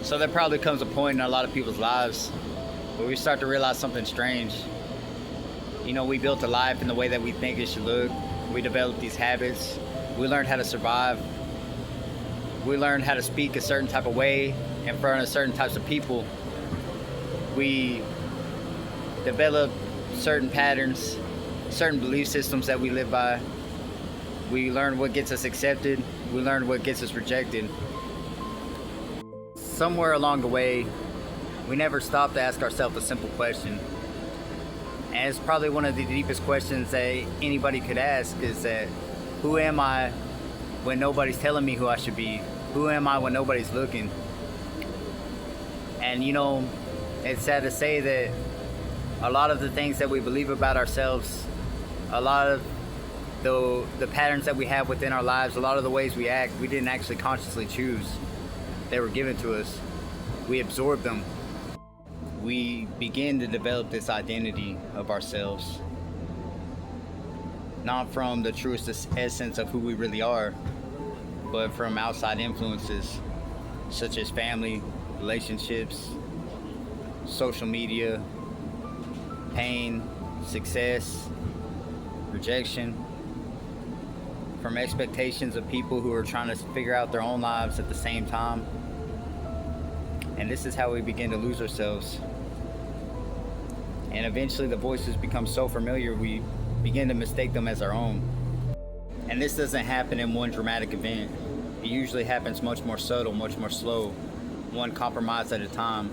So there probably comes a point in a lot of people's lives where we start to realize something strange. You know, we built a life in the way that we think it should look. We developed these habits. We learned how to survive. We learned how to speak a certain type of way in front of certain types of people. We developed certain patterns, certain belief systems that we live by. We learned what gets us accepted. We learned what gets us rejected. Somewhere along the way, we never stopped to ask ourselves a simple question. And it's probably one of the deepest questions that anybody could ask, is that, who am I when nobody's telling me who I should be? Who am I when nobody's looking? And you know, it's sad to say that a lot of the things that we believe about ourselves, a lot of the patterns that we have within our lives, a lot of the ways we act, we didn't actually consciously choose. They were given to us. We absorbed them. We begin to develop this identity of ourselves, not from the truest essence of who we really are, but from outside influences such as family, relationships, social media, pain, success, rejection, from expectations of people who are trying to figure out their own lives at the same time. And this is how we begin to lose ourselves. And eventually the voices become so familiar we begin to mistake them as our own. And this doesn't happen in one dramatic event. It usually happens much more subtle, much more slow, one compromise at a time.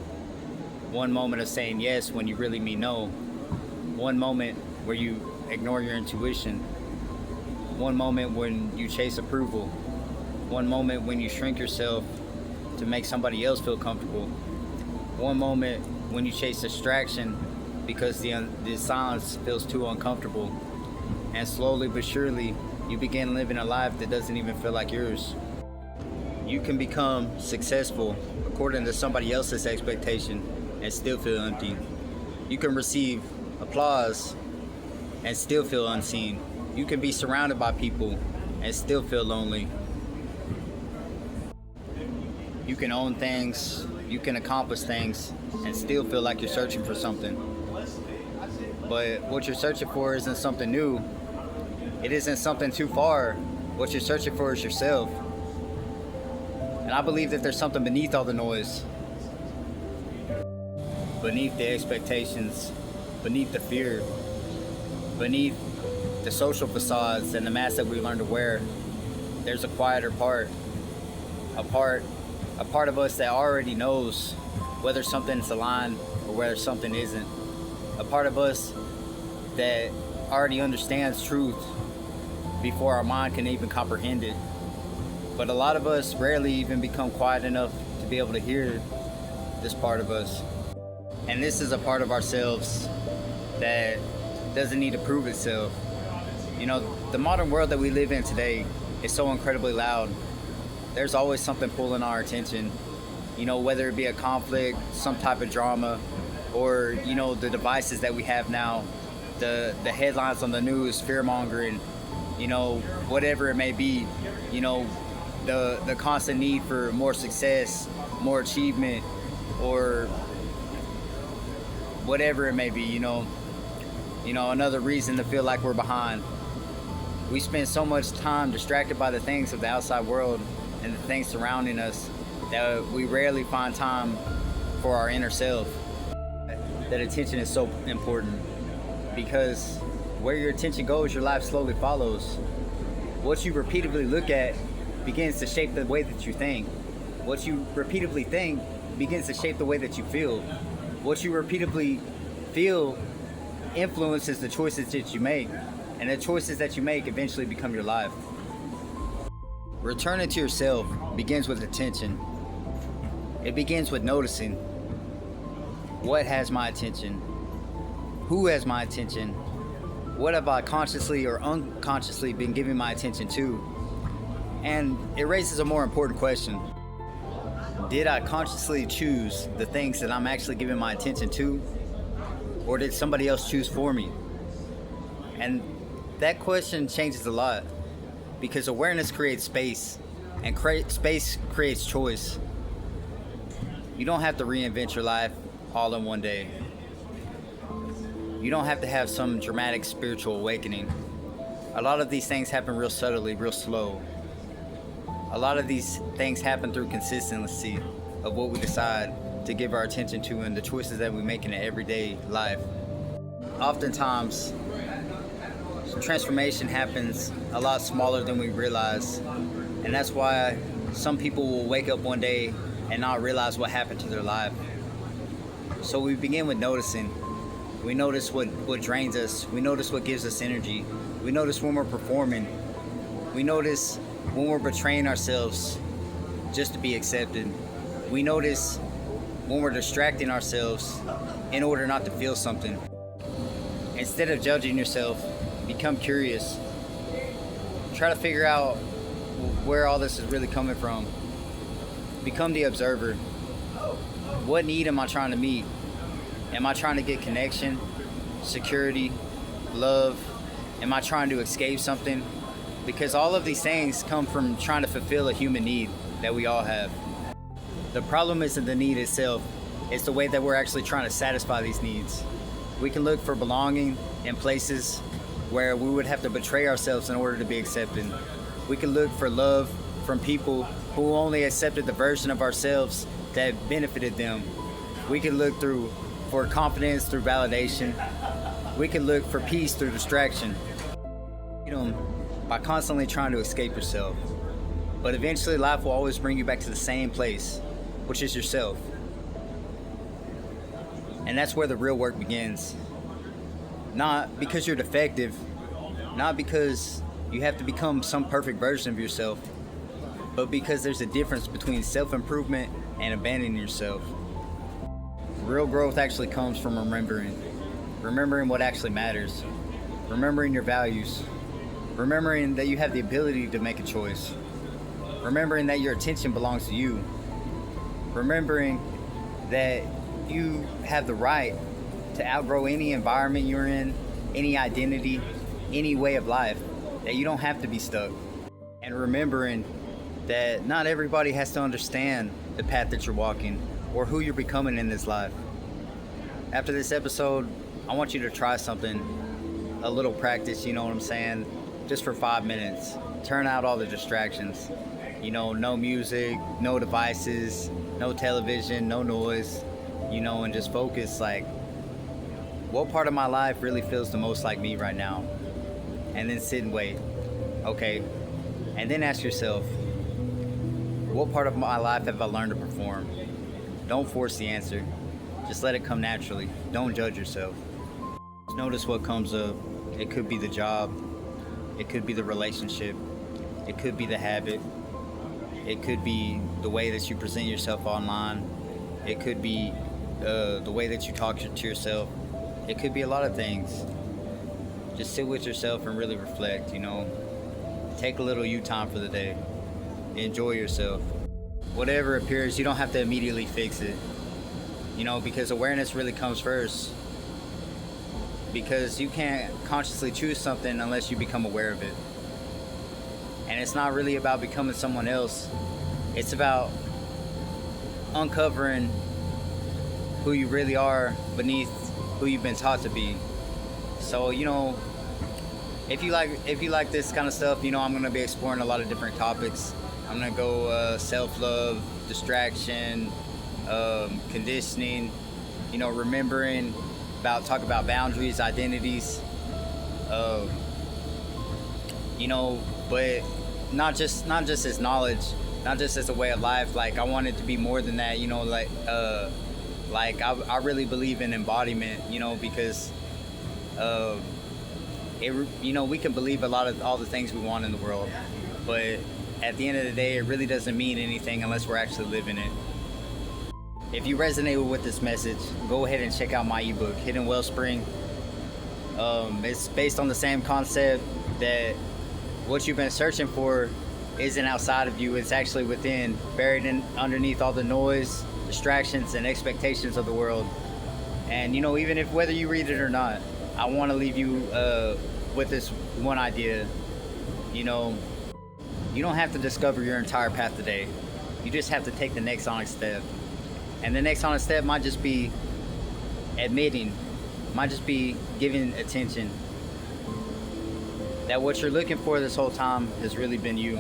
One moment of saying yes when you really mean no. One moment where you ignore your intuition. One moment when you chase approval. One moment when you shrink yourself to make somebody else feel comfortable. One moment when you chase distraction because the silence feels too uncomfortable. And slowly but surely, you begin living a life that doesn't even feel like yours. You can become successful according to somebody else's expectation and still feel empty. You can receive applause and still feel unseen. You can be surrounded by people and still feel lonely. You can own things, you can accomplish things, and still feel like you're searching for something. But what you're searching for isn't something new. It isn't something too far. What you're searching for is yourself. And I believe that there's something beneath all the noise. Beneath the expectations, beneath the fear, beneath the social facades and the mask that we learn to wear, there's a quieter part. A part of us that already knows whether something's aligned or whether something isn't. A part of us that already understands truth before our mind can even comprehend it. But a lot of us rarely even become quiet enough to be able to hear this part of us. And this is a part of ourselves that doesn't need to prove itself. You know, the modern world that we live in today is so incredibly loud. There's always something pulling our attention. You know, whether it be a conflict, some type of drama, or, you know, the devices that we have now, the headlines on the news, fear-mongering, you know, whatever it may be, you know, the constant need for more success, more achievement, or whatever it may be, you know, another reason to feel like we're behind. We spend so much time distracted by the things of the outside world and the things surrounding us that we rarely find time for our inner self. That attention is so important, because where your attention goes, your life slowly follows. What you repeatedly look at begins to shape the way that you think. What you repeatedly think begins to shape the way that you feel. What you repeatedly feel influences the choices that you make, and the choices that you make eventually become your life. Returning to yourself begins with attention. It begins with noticing. What has my attention? Who has my attention? What have I consciously or unconsciously been giving my attention to? And it raises a more important question. Did I consciously choose the things that I'm actually giving my attention to? Or did somebody else choose for me? And that question changes a lot, because awareness creates space, and space creates choice. You don't have to reinvent your life all in one day. You don't have to have some dramatic spiritual awakening. A lot of these things happen real subtly, real slow. A lot of these things happen through consistency of what we decide to give our attention to and the choices that we make in an everyday life. Oftentimes, transformation happens a lot smaller than we realize, and that's why some people will wake up one day and not realize what happened to their life. So we begin with noticing. We notice what drains us. We notice what gives us energy. We notice when we're performing. We notice when we're betraying ourselves just to be accepted. We notice when we're distracting ourselves in order not to feel something. Instead of judging yourself, become curious. Try to figure out where all this is really coming from. Become the observer. What need am I trying to meet? Am I trying to get connection, security, love? Am I trying to escape something? Because all of these things come from trying to fulfill a human need that we all have. The problem isn't the need itself, it's the way that we're actually trying to satisfy these needs. We can look for belonging in places where we would have to betray ourselves in order to be accepted. We can look for love from people who only accepted the version of ourselves that benefited them. We can look for confidence through validation. We can look for peace through distraction. By constantly trying to escape yourself. But eventually life will always bring you back to the same place, which is yourself. And that's where the real work begins. Not because you're defective, not because you have to become some perfect version of yourself, but because there's a difference between self-improvement and abandoning yourself. Real growth actually comes from remembering what actually matters, remembering your values, remembering that you have the ability to make a choice, remembering that your attention belongs to you, remembering that you have the right to outgrow any environment you're in, any identity, any way of life, that you don't have to be stuck. And remembering that not everybody has to understand the path that you're walking or who you're becoming in this life. After this episode, I want you to try something, a little practice, you know what I'm saying? Just for 5 minutes. Turn out all the distractions. No music, no devices, no television, no noise, and just focus what part of my life really feels the most like me right now? And then sit and wait. Okay. And then ask yourself, what part of my life have I learned to perform? Don't force the answer. Just let it come naturally. Don't judge yourself. Just notice what comes up. It could be the job. It could be the relationship. It could be the habit. It could be the way that you present yourself online. It could be the way that you talk to yourself. It could be a lot of things. Just sit with yourself and really reflect, Take a little you time for the day. Enjoy yourself. Whatever appears, you don't have to immediately fix it. Because awareness really comes first. Because you can't consciously choose something unless you become aware of it. And it's not really about becoming someone else. It's about uncovering who you really are beneath who you've been taught to be. So, if you like this kind of stuff, I'm going to be exploring a lot of different topics. I'm going to go self-love, distraction, conditioning, remembering, talk about boundaries, identities, but not just as knowledge, not just as a way of life. I want it to be more than that, I really believe in embodiment, because we can believe all the things we want in the world, but at the end of the day, it really doesn't mean anything unless we're actually living it. If you resonate with this message, go ahead and check out my ebook, Hidden Wellspring. It's based on the same concept that what you've been searching for isn't outside of you, it's actually within, buried underneath all the noise, distractions, and expectations of the world. And even whether you read it or not, I want to leave you with this one idea. You don't have to discover your entire path today. You just have to take the next honest step. And the next honest step might just be admitting, might just be giving attention that what you're looking for this whole time has really been you.